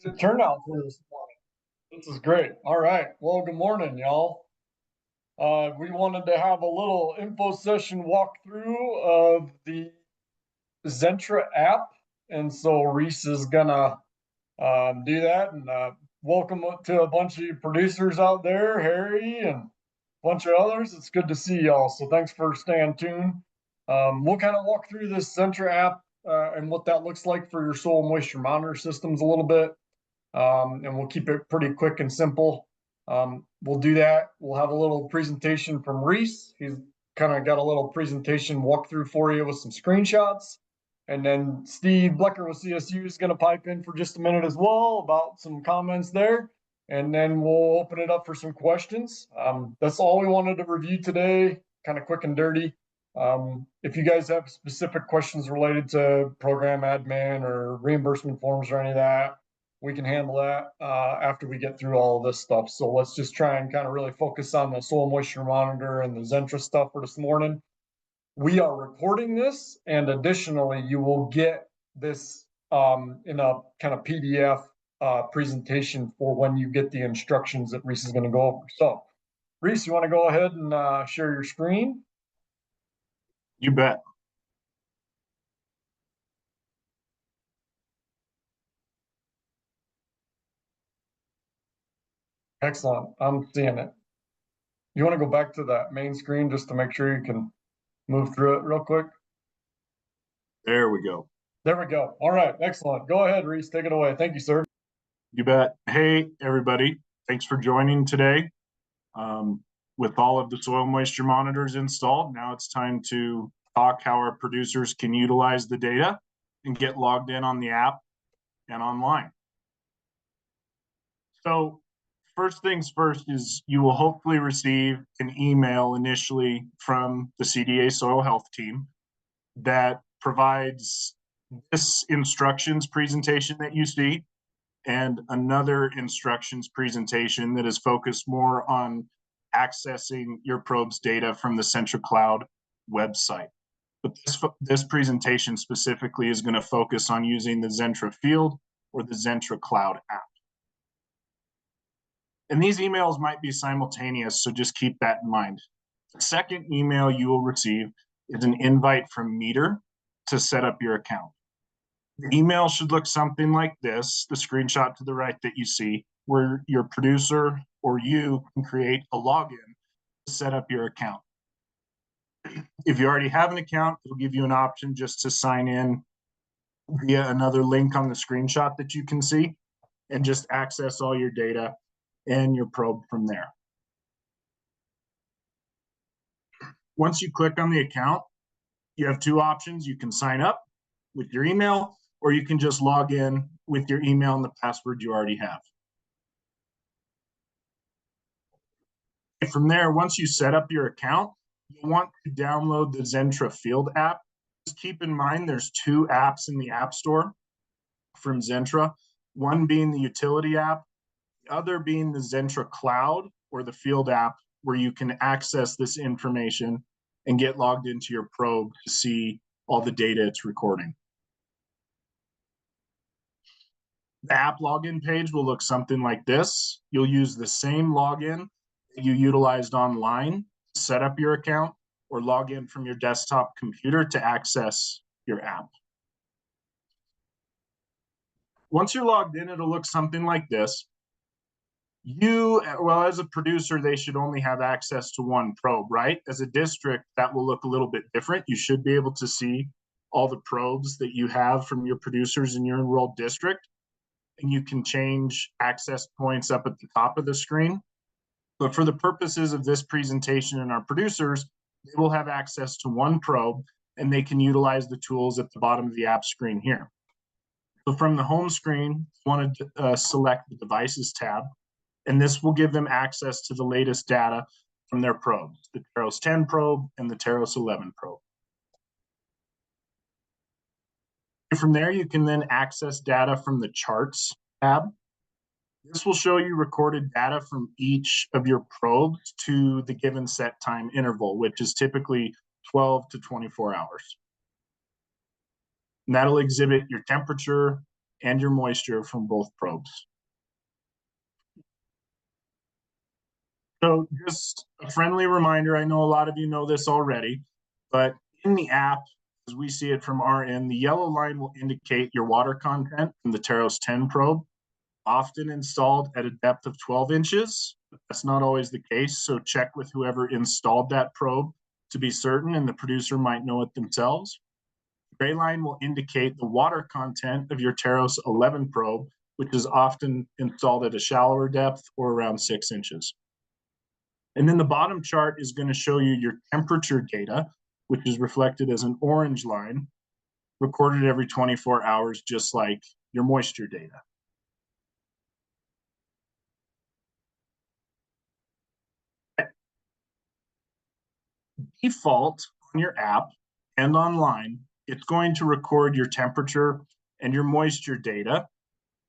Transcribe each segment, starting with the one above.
Good turnout for this morning. This is great. All right. Well, good morning, y'all. We wanted to have a little info session walkthrough of the ZENTRA app. And so Reese is gonna do that. And welcome to a bunch of producers out there, Harry and a bunch of others. It's good to see y'all. So thanks for staying tuned. We'll kind of walk through this ZENTRA app and what that looks like for your soil moisture monitor systems a little bit. And we'll keep it pretty quick and simple. We'll do that. We'll have a little presentation from Reese. He's kind of got a little presentation walkthrough for you with some screenshots. And then Steve Blecker with CSU is going to pipe in for just a minute as well about some comments there. And then we'll open it up for some questions. That's all we wanted to review today, kind of quick and dirty. If you guys have specific questions related to program admin or reimbursement forms or any of that, we can handle that after we get through all of this stuff. So let's just try and kind of really focus on the soil moisture monitor and the ZENTRA stuff for this morning. We are recording this, and additionally, you will get this in a kind of PDF presentation for when you get the instructions that Reese is going to go over. So, Reese, you want to go ahead and share your screen? You bet. Excellent. I'm seeing it. You want to go back to that main screen just to make sure you can move through it real quick? There we go. There we go. All right. Excellent. Go ahead, Reese. Take it away. Thank you, sir. You bet. Hey, everybody. Thanks for joining today. With all of the soil moisture monitors installed, now it's time to talk how our producers can utilize the data and get logged in on the app and online. So first things first is you will hopefully receive an email initially from the CDA soil health team that provides this instructions presentation that you see and another instructions presentation that is focused more on accessing your probes data from the ZENTRA Cloud website. But this presentation specifically is going to focus on using the ZENTRA Field or the ZENTRA Cloud app. And these emails might be simultaneous, so just keep that in mind. The second email you will receive is an invite from Meter to set up your account. The email should look something like this, the screenshot to the right that you see, where your producer or you can create a login to set up your account. If you already have an account, it'll give you an option just to sign in via another link on the screenshot that you can see and just access all your data and your probe from there. Once you click on the account, you have two options. You can sign up with your email, or you can just log in with your email and the password you already have. And from there, once you set up your account, you want to download the ZENTRA Field app. Just keep in mind there's two apps in the App Store from ZENTRA, one being the utility app, the other being the ZENTRA Cloud or the Field app, where you can access this information and get logged into your probe to see all the data it's recording. The app login page will look something like this. You'll use the same login that you utilized online to set up your account or log in from your desktop computer to access your app. Once you're logged in, it'll look something like this. Well, as a producer, they should only have access to one probe, right? As a district, that will look a little bit different. You should be able to see all the probes that you have from your producers in your enrolled district. And you can change access points up at the top of the screen. But for the purposes of this presentation and our producers, they will have access to one probe and they can utilize the tools at the bottom of the app screen here. So from the home screen, you want to select the Devices tab, and this will give them access to the latest data from their probes, the Teros 10 probe and the Teros 11 probe. From there, you can then access data from the Charts tab. This will show you recorded data from each of your probes to the given set time interval, which is typically 12 to 24 hours. And that'll exhibit your temperature and your moisture from both probes. So just a friendly reminder, I know a lot of you know this already, but in the app, as we see it from our end, the yellow line will indicate your water content from the Taros 10 probe, often installed at a depth of 12 inches. But that's not always the case, so check with whoever installed that probe to be certain, and the producer might know it themselves. The gray line will indicate the water content of your Taros 11 probe, which is often installed at a shallower depth or around 6 inches. And then the bottom chart is going to show you your temperature data, which is reflected as an orange line, recorded every 24 hours, just like your moisture data. Default on your app and online, it's going to record your temperature and your moisture data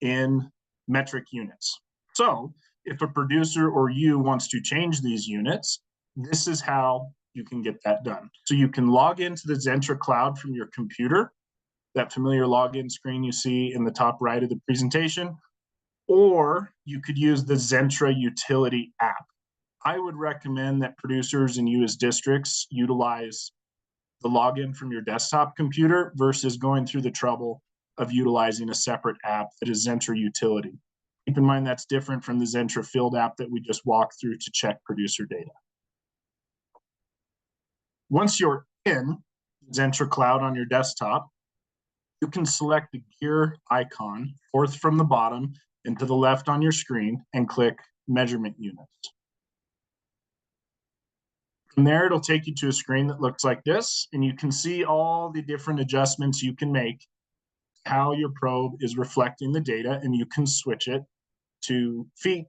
in metric units. So if a producer or you wants to change these units, this is how you can get that done. So you can log into the ZENTRA cloud from your computer, that familiar login screen you see in the top right of the presentation, or you could use the ZENTRA utility app. I would recommend that producers and you as districts utilize the login from your desktop computer versus going through the trouble of utilizing a separate app that is ZENTRA utility. Keep in mind that's different from the ZENTRA field app that we just walked through to check producer data. Once you're in ZENTRA cloud on your desktop, you can select the gear icon fourth from the bottom and to the left on your screen and click measurement units. From there, it'll take you to a screen that looks like this, and you can see all the different adjustments you can make, how your probe is reflecting the data, and you can switch it to feet,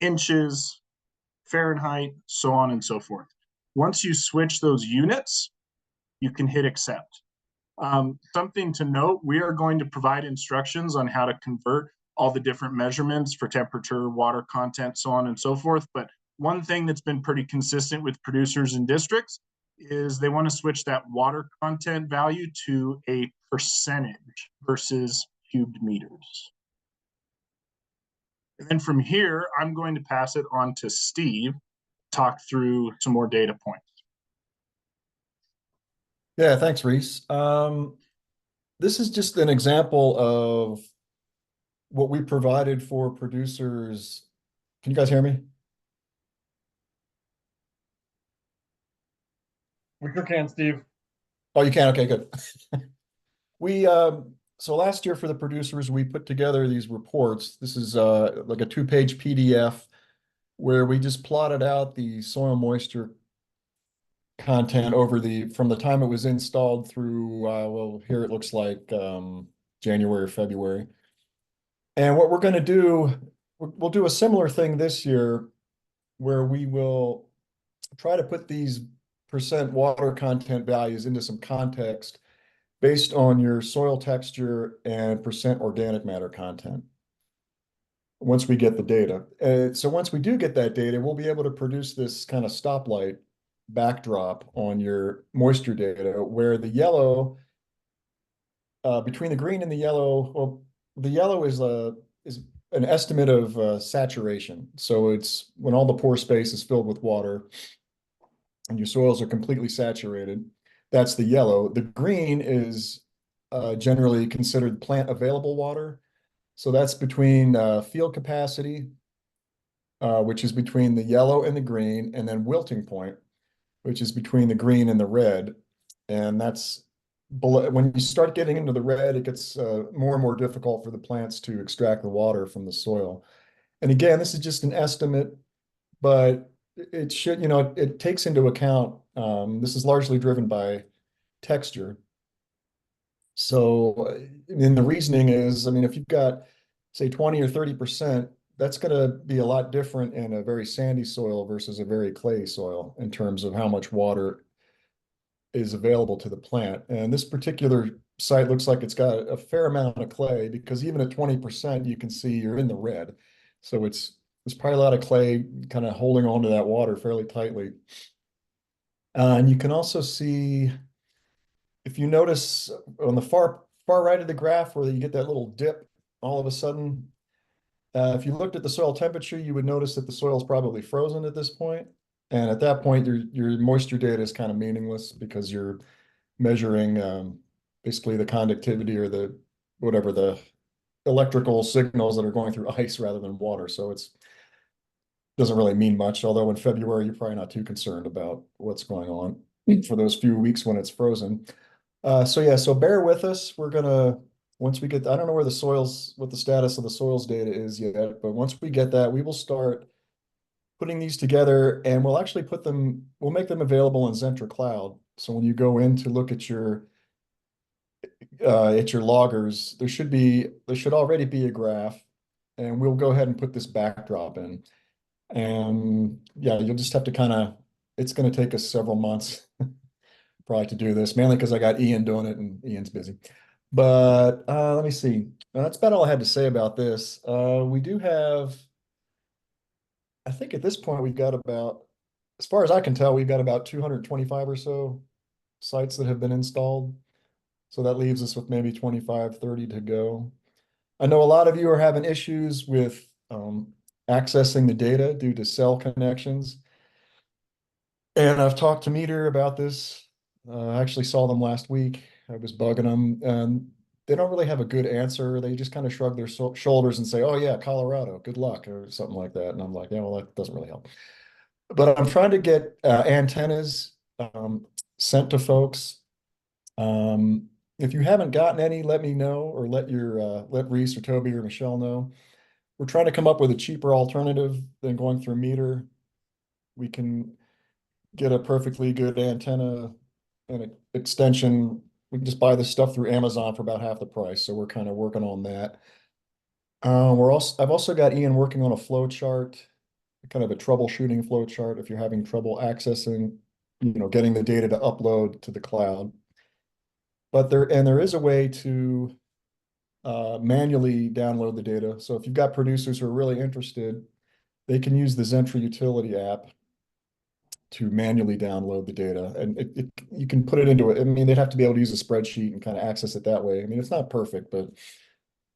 inches, Fahrenheit, so on and so forth. Once you switch those units, you can hit accept. Something to note, we are going to provide instructions on how to convert all the different measurements for temperature, water content, so on and so forth. But one thing that's been pretty consistent with producers and districts is they want to switch that water content value to a percentage versus cubed meters. And then from here, I'm going to pass it on to Steve, talk through some more data points. Yeah, thanks, Reese. This is just an example of what we provided for producers. Can you guys hear me? We sure can, Steve. Oh, you can? Okay, good. So last year for the producers, we put together these reports. This is like a 2-page PDF where we just plotted out the soil moisture content over from the time it was installed through, well, here it looks like January or February. And what we're going to do, we'll do a similar thing this year where we will try to put these percent water content values into some context based on your soil texture and percent organic matter content once we get the data. So once we do get that data, we'll be able to produce this kind of stoplight backdrop on your moisture data where the yellow, between the green and the yellow, well, the yellow is an estimate of saturation. So it's when all the pore space is filled with water and your soils are completely saturated, that's the yellow. The green is generally considered plant available water. So that's between field capacity, which is between the yellow and the green, and then wilting point, which is between the green and the red. And that's when you start getting into the red, it gets more and more difficult for the plants to extract the water from the soil. And again, this is just an estimate, but it should, it takes into account, this is largely driven by texture. So, and the reasoning is, I mean, if you've got, say, 20 or 30%, that's going to be a lot different in a very sandy soil versus a very clay soil in terms of how much water is available to the plant. And this particular site looks like it's got a fair amount of clay because even at 20%, you can see you're in the red. So there's probably a lot of clay kind of holding on to that water fairly tightly. And you can also see, if you notice on the far far right of the graph where you get that little dip all of a sudden. If you looked at the soil temperature, you would notice that the soil is probably frozen at this point. And at that point, your moisture data is kind of meaningless because you're measuring basically the conductivity or the whatever the electrical signals that are going through ice rather than water. So it's doesn't really mean much. Although in February, you're probably not too concerned about what's going on for those few weeks when it's frozen. So yeah, so bear with us. We're gonna once we get, I don't know where the soils, what the status of the soils data is yet, but once we get that, we will start putting these together and we'll actually we'll make them available in ZENTRA Cloud. So when you go in to look at your loggers, there should already be a graph, and we'll go ahead and put this backdrop in. And yeah, you'll just have to it's going to take us several months probably to do this, mainly because I got Ian doing it and Ian's busy. But let me see. That's about all I had to say about this. We do have, I think at this point, we've got about, as far as I can tell, we've got about 225 or so sites that have been installed. So that leaves us with maybe 25, 30 to go. I know a lot of you are having issues with accessing the data due to cell connections. And I've talked to Meter about this. I actually saw them last week. I was bugging them, and they don't really have a good answer. They just kind of shrug their shoulders and say, "Oh yeah, Colorado, good luck," or something like that. And I'm like, "Yeah, well, that doesn't really help." But I'm trying to get antennas sent to folks. If you haven't gotten any, let me know, or let Reese or Toby or Michelle know. We're trying to come up with a cheaper alternative than going through Meter. We can get a perfectly good antenna and extension. We can just buy this stuff through Amazon for about half the price. So we're kind of working on that. I've also got Ian working on a flow chart, kind of a troubleshooting flow chart if you're having trouble accessing, getting the data to upload to the cloud. But there is a way to manually download the data. So if you've got producers who are really interested, they can use the ZENTRA utility app to manually download the data. And you can put it into it. I mean, they'd have to be able to use a spreadsheet and kind of access it that way. I mean, it's not perfect, but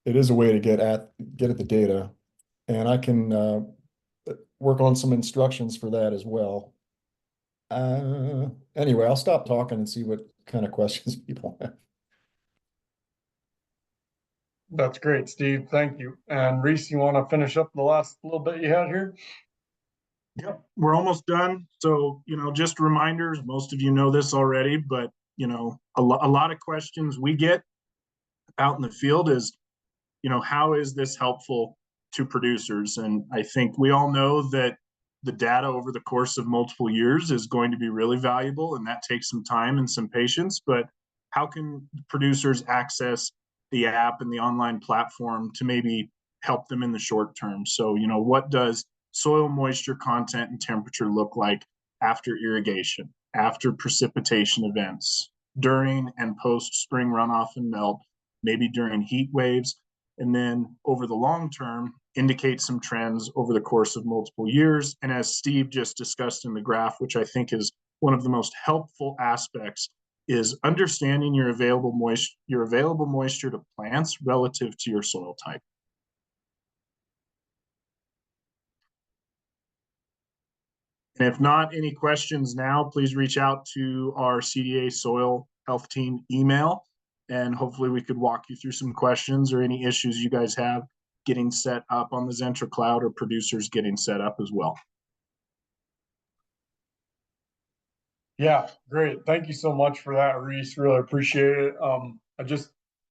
it is a way to get at the data. And I can work on some instructions for that as well. Anyway, I'll stop talking and see what kind of questions people have. That's great, Steve. Thank you. And Reese, you want to finish up the last little bit you had here? Yep, we're almost done. So, just reminders, most of you know this already, but, a lot of questions we get out in the field is, how is this helpful to producers? And I think we all know that the data over the course of multiple years is going to be really valuable, and that takes some time and some patience. But how can producers access the app and the online platform to maybe help them in the short term? So, what does soil moisture content and temperature look like after irrigation, after precipitation events, during and post spring runoff and melt, maybe during heat waves, and then over the long term, indicate some trends over the course of multiple years. And as Steve just discussed in the graph, which I think is one of the most helpful aspects, is understanding your available moisture to plants relative to your soil type. And if not, any questions now, please reach out to our CDA Soil Health Team email, and hopefully we could walk you through some questions or any issues you guys have getting set up on the ZENTRA Cloud, or producers getting set up as well. Yeah, great. Thank you so much for that, Reese. Really appreciate it.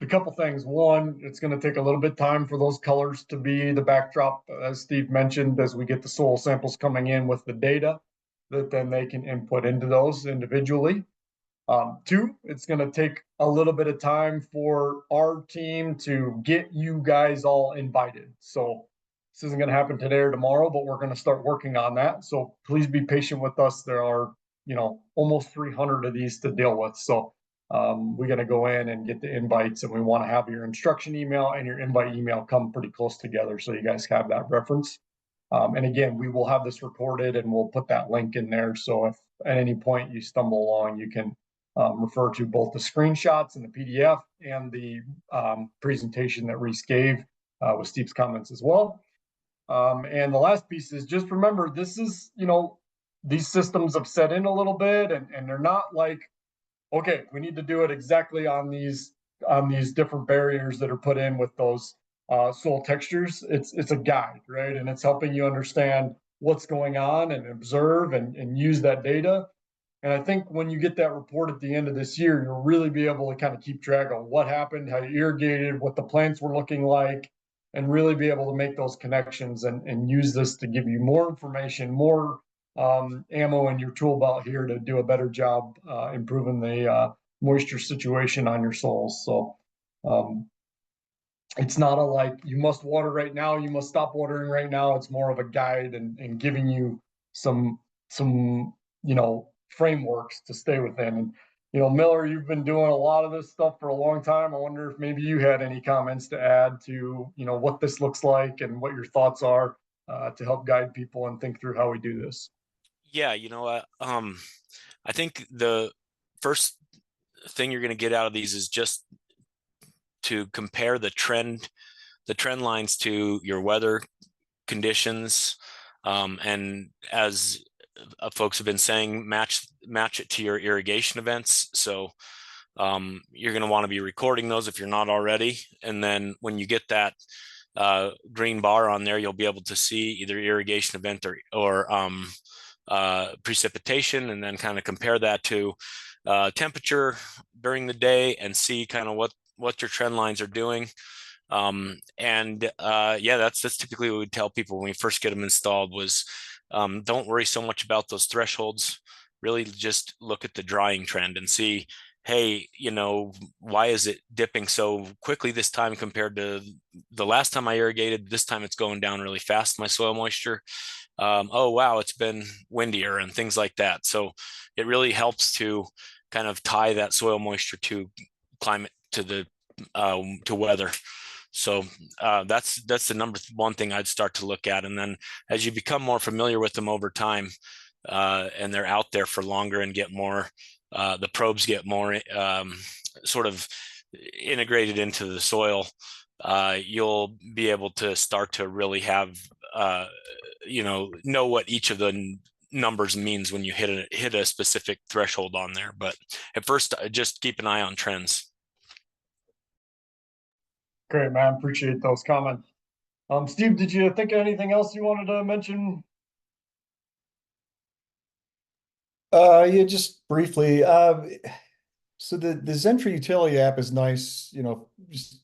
A couple things. One, it's going to take a little bit of time for those colors to be the backdrop, as Steve mentioned, as we get the soil samples coming in with the data that then they can input into those individually. Two, it's going to take a little bit of time for our team to get you guys all invited. So this isn't going to happen today or tomorrow, but we're going to start working on that. So please be patient with us. There are, almost 300 of these to deal with. So we're going to go in and get the invites, and we want to have your instruction email and your invite email come pretty close together so you guys have that reference. And again, we will have this recorded and we'll put that link in there. So if at any point you stumble along, you can refer to both the screenshots and the PDF and the presentation that Reese gave with Steve's comments as well. And the last piece is just remember, this is, these systems have set in a little bit, and they're not like, okay, we need to do it exactly on these different barriers that are put in with those soil textures. It's a guide, right? And it's helping you understand what's going on and observe and use that data. And I think when you get that report at the end of this year, you'll really be able to kind of keep track of what happened, how you irrigated, what the plants were looking like, and really be able to make those connections and use this to give you more information, more ammo in your tool belt here to do a better job improving the moisture situation on your soils. So it's not a like you must water right now, you must stop watering right now. It's more of a guide and giving you some frameworks to stay within. And Miller, you've been doing a lot of this stuff for a long time. I wonder if maybe you had any comments to add to what this looks like and what your thoughts are to help guide people and think through how we do this. Yeah, I think the first thing you're going to get out of these is just to compare the trend lines to your weather conditions, and as folks have been saying, match it to your irrigation events. So you're going to want to be recording those if you're not already, and then when you get that green bar on there, you'll be able to see either irrigation event or precipitation, and then kind of compare that to temperature during the day and see kind of what your trend lines are doing. Yeah, that's typically what we tell people when we first get them installed was don't worry so much about those thresholds. Really just look at the drying trend and see, hey, why is it dipping so quickly this time compared to the last time I irrigated? This time it's going down really fast, my soil moisture. Oh, wow, it's been windier and things like that. So it really helps to kind of tie that soil moisture to climate, to weather. So that's the number one thing I'd start to look at. And then as you become more familiar with them over time, and they're out there for longer and get more, the probes get more sort of integrated into the soil, you'll be able to start to really have, know what each of the numbers means when you hit a specific threshold on there. But at first, just keep an eye on trends. Great, man. Appreciate those comments. Steve, did you think of anything else you wanted to mention? Yeah, just briefly. So the ZENTRA utility app is nice, just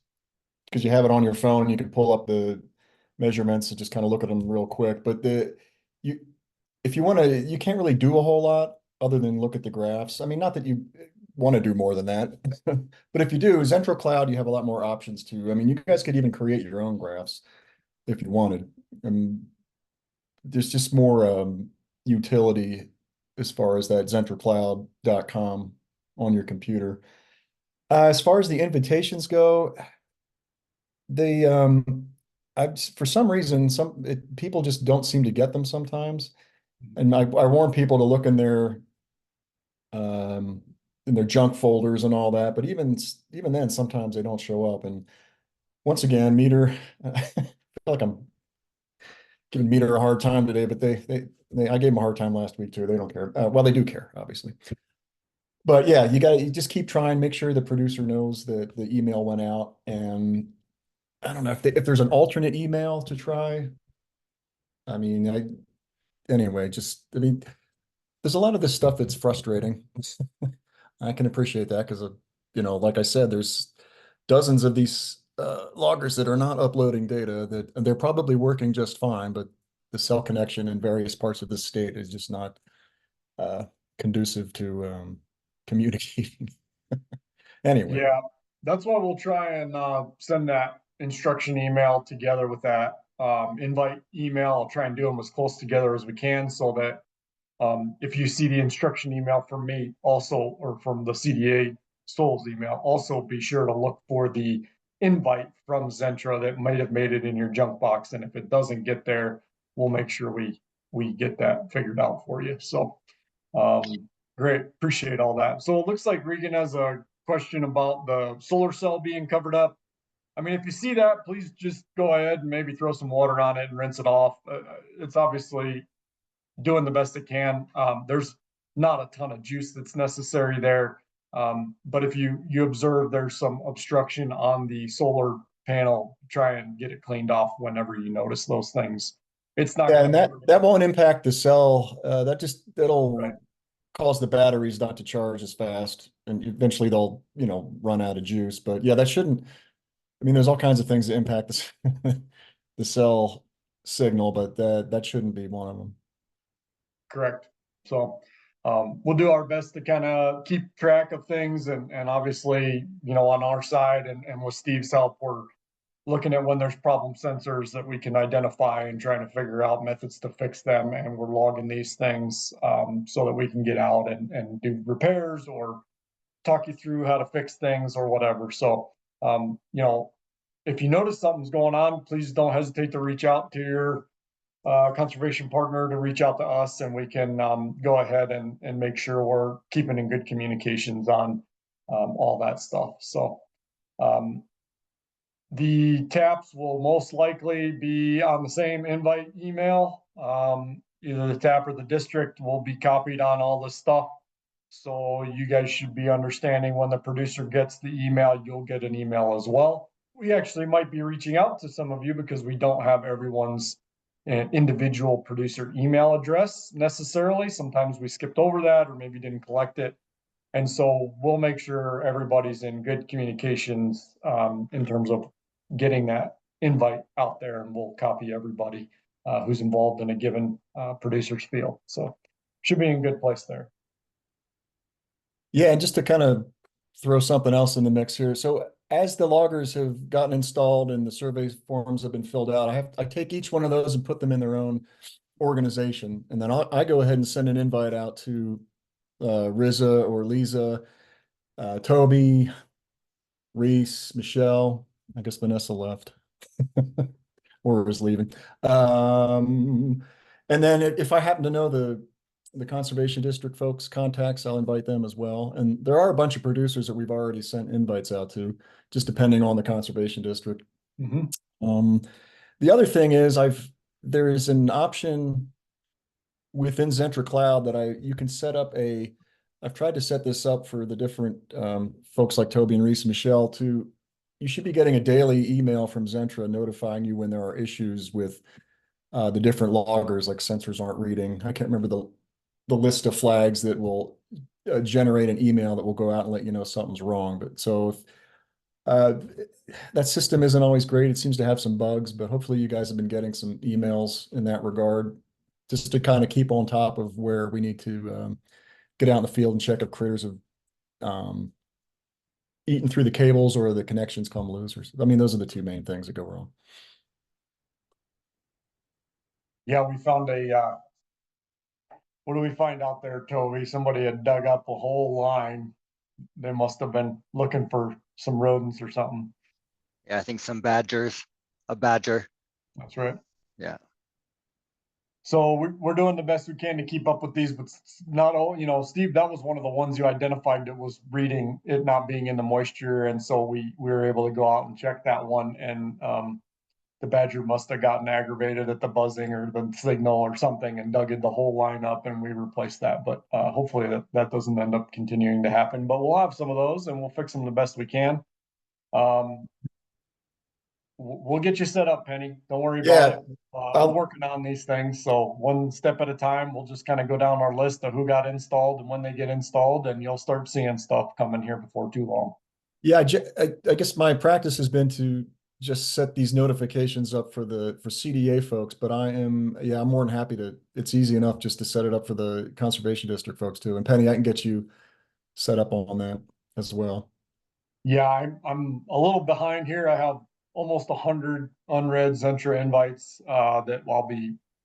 because you have it on your phone, you can pull up the measurements and just kind of look at them real quick. But if you want to, you can't really do a whole lot other than look at the graphs. I mean, not that you want to do more than that, but if you do, ZENTRA Cloud, you have a lot more options too. I mean, you guys could even create your own graphs if you wanted. There's just more utility as far as that zentracloud.com on your computer. As far as the invitations go, they for some reason people just don't seem to get them sometimes, and I warn people to look in their junk folders and all that, but even then sometimes they don't show up. And once again, Meter, I feel like I'm giving Meter a hard time today, but I gave them a hard time last week too. They don't care. Well, they do care, obviously. But yeah, you just keep trying, make sure the producer knows that the email went out. And I don't know if there's an alternate email to try. I mean, anyway, there's a lot of this stuff that's frustrating. I can appreciate that because, like I said, there's dozens of these loggers that are not uploading data and they're probably working just fine, but the cell connection in various parts of the state is just not conducive to communicating. Anyway. Yeah, that's why we'll try and send that instruction email together with that invite email. I'll try and do them as close together as we can so that if you see the instruction email from me also, or from the CDA Souls email, also be sure to look for the invite from ZENTRA that might have made it in your junk box. And if it doesn't get there, we'll make sure we get that figured out for you. So Great, appreciate all that. So it looks like Regan has a question about the solar cell being covered up. I mean, if you see that, please just go ahead and maybe throw some water on it and rinse it off. It's obviously doing the best it can. There's not a ton of juice that's necessary there. But if you observe there's some obstruction on the solar panel, try and get it cleaned off whenever you notice those things. It's not Yeah, and gonna that won't impact the cell. That'll Right. cause the batteries not to charge as fast, and eventually they'll, run out of juice. But yeah, that shouldn't. I mean, there's all kinds of things that impact the cell signal, but that shouldn't be one of them. Correct. So we'll do our best to kind of keep track of things and obviously, on our side and with Steve's help, we're looking at when there's problem sensors that we can identify and trying to figure out methods to fix them. And we're logging these things so that we can get out and do repairs or talk you through how to fix things or whatever. So, if you notice something's going on, please don't hesitate to reach out to your conservation partner to reach out to us, and we can go ahead and make sure we're keeping in good communications on all that stuff. So the taps will most likely be on the same invite email. Either the tap or the district will be copied on all this stuff. So you guys should be understanding when the producer gets the email, you'll get an email as well. We actually might be reaching out to some of you because we don't have everyone's individual producer email address necessarily. Sometimes we skipped over that or maybe didn't collect it. And so we'll make sure everybody's in good communications in terms of getting that invite out there, and we'll copy everybody who's involved in a given producer's field. So should be in a good place there. Yeah, and just to kind of throw something else in the mix here. So as the loggers have gotten installed and the survey forms have been filled out, I take each one of those and put them in their own organization. And then I go ahead and send an invite out to Riza or Lisa, Toby, Reese, Michelle. I guess Vanessa left or was leaving. And then if I happen to know the conservation district folks contacts, I'll invite them as well. And there are a bunch of producers that we've already sent invites out to, just depending on the conservation district. The other thing is there is an option within ZENTRA Cloud that you can set up I've tried to set this up for the different folks like Toby and Reese and Michelle you should be getting a daily email from ZENTRA notifying you when there are issues with the different loggers, like sensors aren't reading. I can't remember the list of flags that will generate an email that will go out and let you know something's wrong. But so that system isn't always great. It seems to have some bugs, but hopefully you guys have been getting some emails in that regard, just to kind of keep on top of where we need to get out in the field and check if critters have eaten through the cables or the connections come loose. I mean, those are the two main things that go wrong. Yeah, we found what do we find out there, Toby? Somebody had dug up a whole line. They must have been looking for some rodents or something. Yeah, I think some badgers, a badger. That's right. Yeah. So we're doing the best we can to keep up with these, but not all, Steve, that was one of the ones you identified that was reading it not being in the moisture. And so we were able to go out and check that one. And the badger must have gotten aggravated at the buzzing or the signal or something and dug the whole line up, and we replaced that. But hopefully that doesn't end up continuing to happen. But we'll have some of those and we'll fix them the best we can. We'll get you set up, Penny. Don't worry about it. We're working on these things. So one step at a time, we'll just kind of go down our list of who got installed and when they get installed, and you'll start seeing stuff coming here before too long. Yeah, I guess my practice has been to just set these notifications up for CDA folks, but I'm more than happy it's easy enough just to set it up for the conservation district folks too. And Penny, I can get you set up on that as well. Yeah, I'm a little behind here. I have almost 100 unread ZENTRA invites that I'll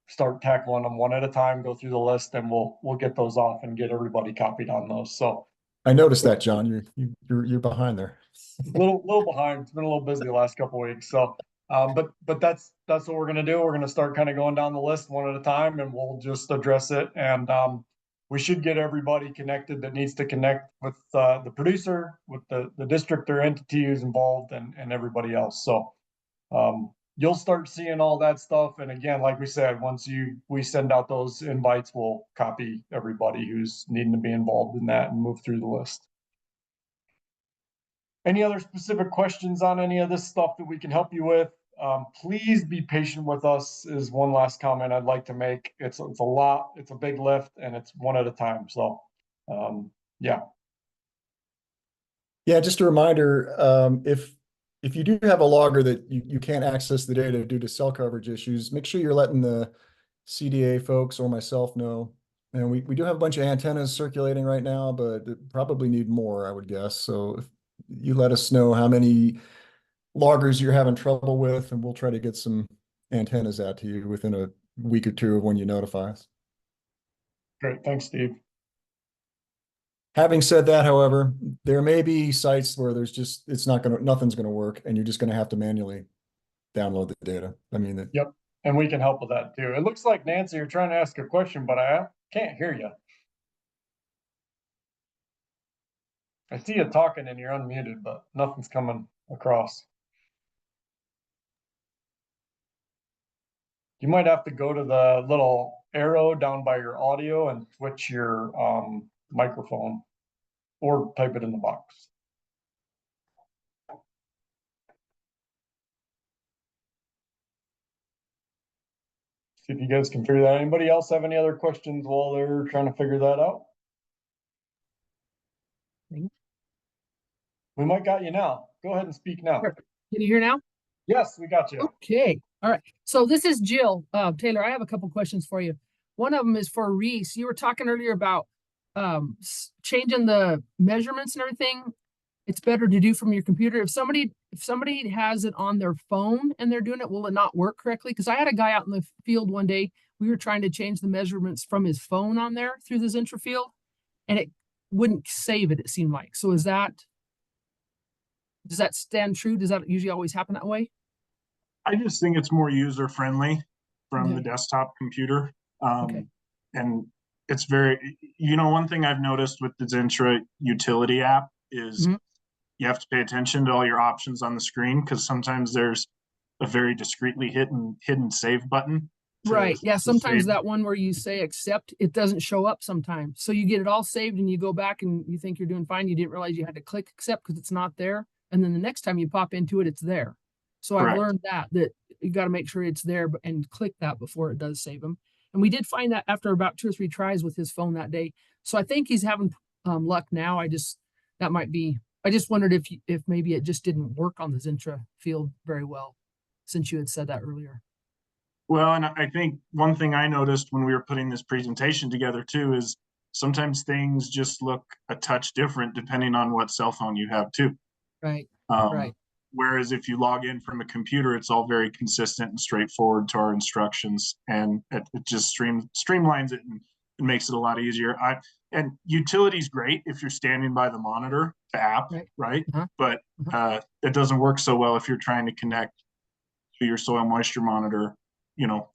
start tackling them one at a time, go through the list, and we'll get those off and get everybody copied on those. So I noticed that, John. You're behind there. little behind. It's been a little busy the last couple of weeks. So but that's what we're gonna do. We're gonna start kind of going down the list one at a time, and we'll just address it. And we should get everybody connected that needs to connect with the producer, with the district or entity who's involved, and everybody else. So you'll start seeing all that stuff. And again, like we said, once we send out those invites, we'll copy everybody who's needing to be involved in that and move through the list. Any other specific questions on any of this stuff that we can help you with? Please be patient with us is one last comment I'd like to make. It's a lot, it's a big lift, and it's one at a time. So, yeah. Yeah, just a reminder, if you do have a logger that you can't access the data due to cell coverage issues, make sure you're letting the CDA folks or myself know. And we do have a bunch of antennas circulating right now, but probably need more, I would guess. So if you let us know how many loggers you're having trouble with, and we'll try to get some antennas out to you within a week or two of when you notify us. Great. Thanks, Steve. Having said that, however, there may be sites where nothing's gonna work, and you're just gonna have to manually download the data. I mean, Yep. And we can help with that too. It looks like, Nancy, you're trying to ask a question, but I can't hear you. I see you talking and you're unmuted, but nothing's coming across. You might have to go to the little arrow down by your audio and switch your microphone, or type it in the box. See if you guys can figure that out. Anybody else have any other questions while they're trying to figure that out? We might got you now. Go ahead and speak now. Can you hear now? Yes, we got you. Okay. All right. So this is Jill. Taylor, I have a couple questions for you. One of them is for Reese. You were talking earlier about changing the measurements and everything. It's better to do from your computer. If somebody has it on their phone and they're doing it, will it not work correctly? Because I had a guy out in the field one day. We were trying to change the measurements from his phone on there through the ZENTRA field, and it wouldn't save it, it seemed like. So does that stand true? Does that usually always happen that way? I just think it's more user friendly from the Okay. desktop computer. Okay. And it's one thing I've noticed with the ZENTRA utility app is you have to pay attention to all your options on the screen, because sometimes there's a very discreetly hidden save button. Right. Yeah. Sometimes save. that one where you say accept, it doesn't show up sometimes. So you get it all saved and you go back and you think you're doing fine. You didn't realize you had to click accept because it's not there. And then the next time you pop into it, it's there. So I've learned that you got to make sure it's there and click that before it does save them. And we did find that after about 2 or 3 tries with his phone that day. So I think he's having luck now. I just wondered if maybe it just didn't work on the ZENTRA field very well, since you had said that earlier. Well, and I think one thing I noticed when we were putting this presentation together too is sometimes things just look a touch different depending on what cell phone you have too. Right. Right. Whereas if you log in from a computer, it's all very consistent and straightforward to our instructions, and it just streamlines it and makes it a lot easier. And utility's great if you're standing by the monitor, the app, right? But it doesn't work so well if you're trying to connect to your soil moisture monitor,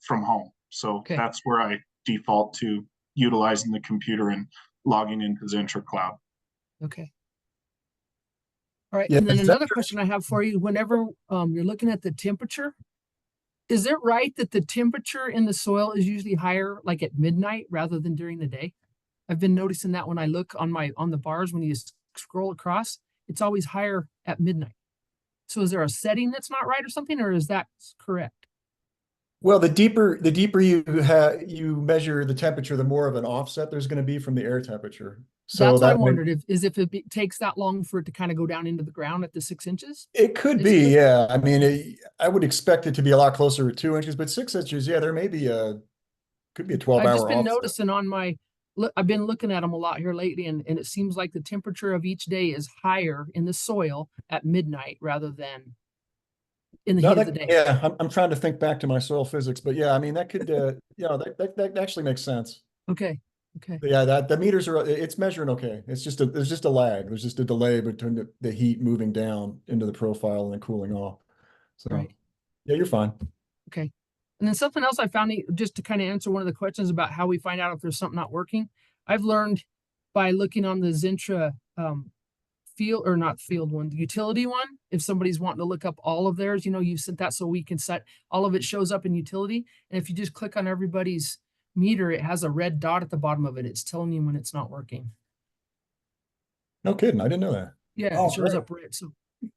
from home. So that's where I default to utilizing the computer and logging into ZENTRA Cloud. Okay. All right. Yeah, And then another question I have for you, whenever you're looking at the temperature, is it right that the temperature in the soil is usually higher like at midnight rather than during the day? I've been noticing that when I look on the bars, when you scroll across, it's always higher at midnight. So is there a setting that's not right or something, or is that correct? well, the deeper you measure the temperature, the more of an offset there's going to be from the air temperature. So that's what I wondered, if it takes that long for it to kind of go down into the ground at the 6 inches. It could be, yeah. I mean, I would expect it to be a lot closer to 2 inches, but 6 inches, yeah, there may be could be a 12-hour I've just been offset. noticing I've been looking at them a lot here lately, and it seems like the temperature of each day is higher in the soil at midnight rather than in the heat of the day. Yeah, I'm trying to think back to my soil physics, but yeah, I mean, that could, that actually makes sense. Okay. Okay. But yeah, the meters it's measuring okay. There's just a lag. There's just a delay between the heat moving down into the profile and then cooling off. So yeah, you're fine. Okay. And then something else I found, just to kind of answer one of the questions about how we find out if there's something not working. I've learned by looking on the ZENTRA field, or not field one, the utility one. If somebody's wanting to look up all of theirs, you've sent that so we can set all of it shows up in utility. And if you just click on everybody's meter, it has a red dot at the bottom of it. It's telling you when it's not working. No kidding. I didn't know that. Yeah, Oh, it shows great. up red.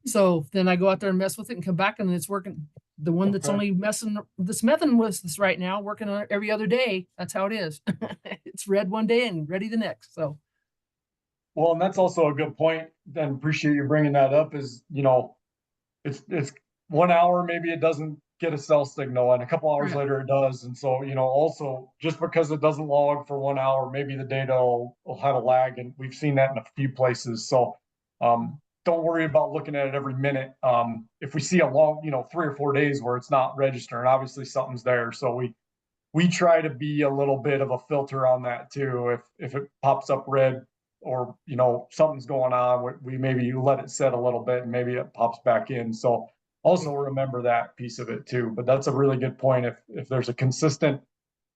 So then I go out there and mess with it and come back and it's working. The one that's Okay. only messing with this right now, working on it every other day. That's how it is. It's red one day and ready the next. So Well, and that's also a good point. And appreciate you bringing that up. Is it's 1 hour, maybe it doesn't get a cell signal, and a couple hours Correct. later it does. And so also just because it doesn't log for 1 hour, maybe the data will have a lag, and we've seen that in a few places. So don't worry about looking at it every minute. If we see a long, 3 or 4 days where it's not registering, obviously something's there. So we try to be a little bit of a filter on that too. If it pops up red, or something's going on, we maybe let it set a little bit and maybe it pops back in. So also remember that piece of it too. But that's a really good point. If there's a consistent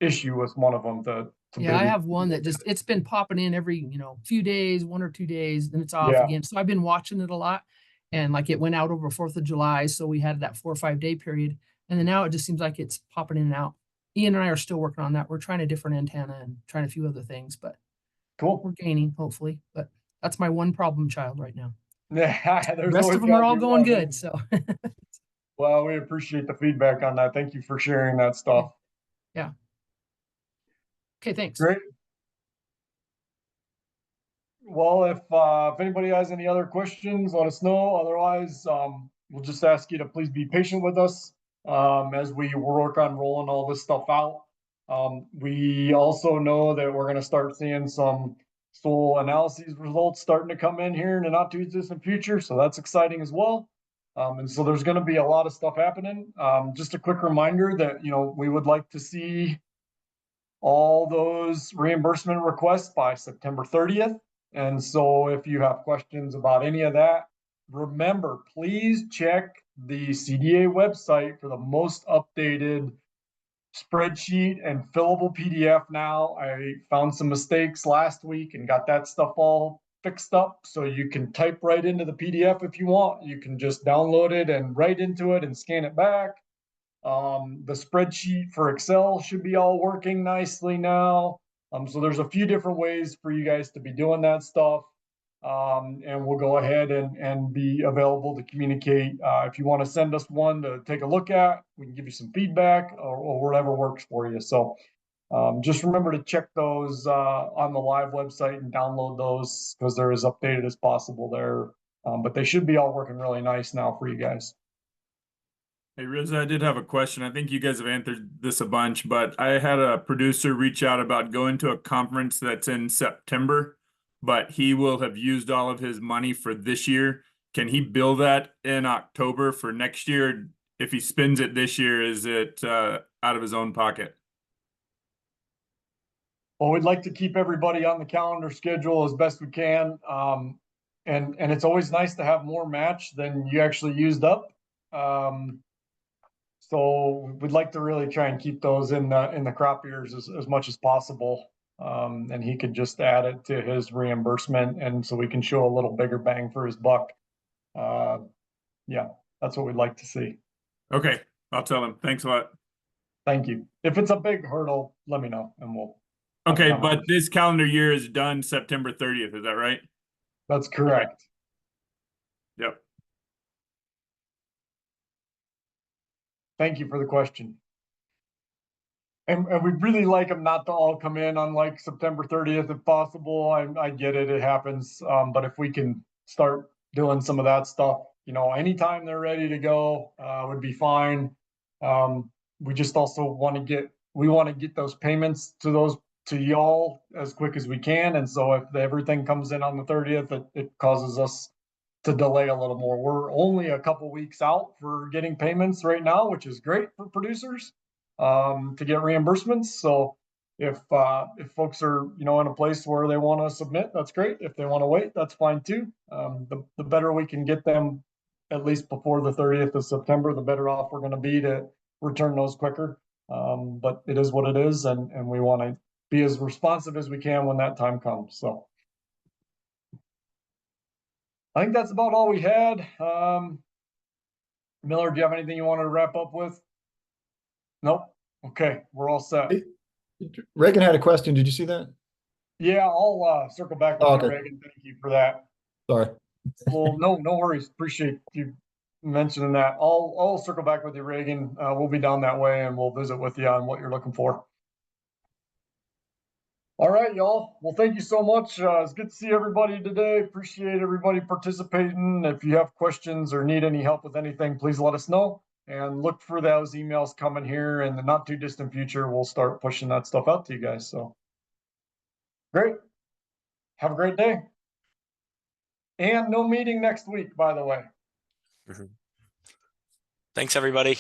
issue with one of them, to yeah, I maybe, have one that just it's been popping in every, few days, 1 or 2 days, then it's off Yeah. again. So I've been watching it a lot. And like it went out over 4th of July. So we had that 4 or 5 day period. And then now it just seems like it's popping in and out. Ian and I are still working on that. We're trying a different antenna and trying a few other things, but cool. we're gaining, hopefully. But that's my one problem child right now. Yeah, The there's rest always of them are gotta all be going one. good. So Well, we appreciate the feedback on that. Thank you for sharing that stuff. okay, thanks. Great. Well, if anybody has any other questions, let us know. Otherwise, we'll just ask you to please be patient with us as we work on rolling all this stuff out. We also know that we're going to start seeing some soil analyses results starting to come in here in the not too distant future, so that's exciting as well. And so there's going to be a lot of stuff happening. Just a quick reminder that we would like to see all those reimbursement requests by September 30th. And so if you have questions about any of that, remember, please check the CDA website for the most updated spreadsheet and fillable PDF now. I found some mistakes last week and got that stuff all fixed up. So you can type right into the PDF if you want. You can just download it and write into it and scan it back. The spreadsheet for Excel should be all working nicely now. So there's a few different ways for you guys to be doing that stuff. And we'll go ahead and be available to communicate. If you want to send us one to take a look at, we can give you some feedback or whatever works for you. So just remember to check those on the live website and download those because they're as updated as possible there. But they should be all working really nice now for you guys. Hey, Riz, I did have a question. I think you guys have answered this a bunch, but I had a producer reach out about going to a conference that's in September, but he will have used all of his money for this year. Can he bill that in October for next year? If he spends it this year, is it out of his own pocket? Well, we'd like to keep everybody on the calendar schedule as best we can. And it's always nice to have more match than you actually used up. So we'd like to really try and keep those in the crop years as much as possible. And he could just add it to his reimbursement, and so we can show a little bigger bang for his buck. Yeah, that's what we'd like to see. Okay, I'll tell him. Thanks a lot. Thank you. If it's a big hurdle, let me know and we'll. Okay, but this calendar year is done September 30th. Is that right? That's correct. Yep. Thank you for the question. And we'd really like them not to all come in on like September 30th if possible. I get it, it happens. But if we can start doing some of that stuff, anytime they're ready to go, would be fine. We just also want to get those payments to y'all as quick as we can. And so if everything comes in on the 30th, it causes us to delay a little more. We're only a couple weeks out for getting payments right now, which is great for producers to get reimbursements. So if folks are in a place where they want to submit, that's great. If they want to wait, that's fine too. The better we can get them at least before the 30th of September, the better off we're going to be to return those quicker. But it is what it is, and we want to be as responsive as we can when that time comes. So I think that's about all we had. Miller, do you have anything you want to wrap up with? Nope. Okay, we're all set. Reagan had a question. Did you see that? Yeah, I'll circle back with Oh, you, okay. Reagan. Thank you for that. Sorry. Well, no worries. Appreciate you mentioning that. I'll circle back with you, Reagan. We'll be down that way and we'll visit with you on what you're looking for. All right, y'all. Well, thank you so much. It's good to see everybody today. Appreciate everybody participating. If you have questions or need any help with anything, please let us know. And look for those emails coming here in the not too distant future. We'll start pushing that stuff out to you guys. So great. Have a great day. And no meeting next week, by the way. Thanks, everybody.